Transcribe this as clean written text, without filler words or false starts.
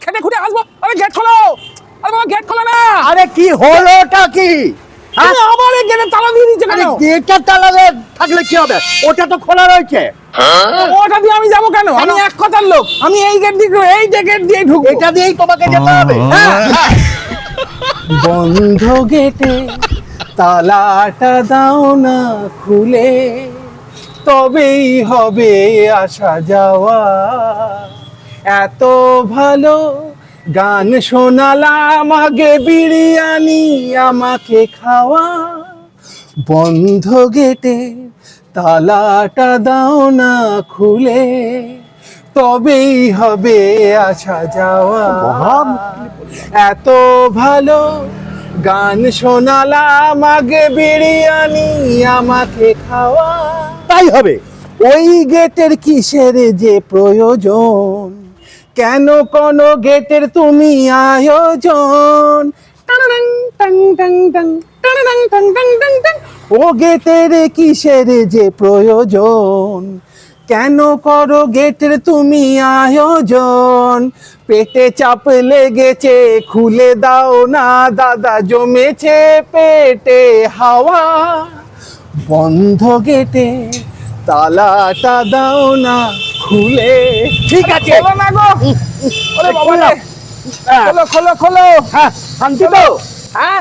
খেটে খুঁটে আসবো। আরে গেট খোলো, আরে বাবা গেট খোলো না। আরে কি হলোটা কি? হ্যাঁ? তুমি আমার এই গেটে তালা দিয়ে দিচ্ছে কেন? গেটটা তালা থাকলে কি হবে? ওটা তো খোলা রয়েছে। ওটা দিয়ে আমি যাবো কেন? আমি এক কথার লোক, আমি এই গেট দিয়ে, এই যে গেট দিয়ে ঢুকবো। এটা দিয়েই তোমাকে যেতে হবে। হ্যাঁ, হ্যাঁ। বন্ধ গেটে তালাটা দাও না খুলে, তবেই হবে আসা যাওয়া। এত ভালো গান শোনালাম, আগে বিরিয়ানি আমাকে খাওয়া। বন্ধ গেটে তালাটা দাও না খুলে, তবেই হবে আসা যাওয়া। এত ভালো গান শোনালাম, আগে বিরিয়ানি আমাকে খাওয়া। তাই হবে। ওই গেটের কিসের যে প্রয়োজন, কেন কোন গেটের তুমি আয়োজন? টানাং টাং টাং টাং, টানাং টাং টাং টাং টাং। ও গেটের কিসের যে প্রয়োজন, কেন করো গেটের তুমি আয়োজন? পেটে চাপ লেগেছে খুলে দাও না দাদা, জমেছে পেটে হাওয়া। বন্ধ গেটে তালাটা দাও না খুলে। ঠিক আছে। খোলো না গো। ওরে বাবা রে। হ্যাঁ। খোলো খোলো খোলো। হ্যাঁ, শান্তি তো? হ্যাঁ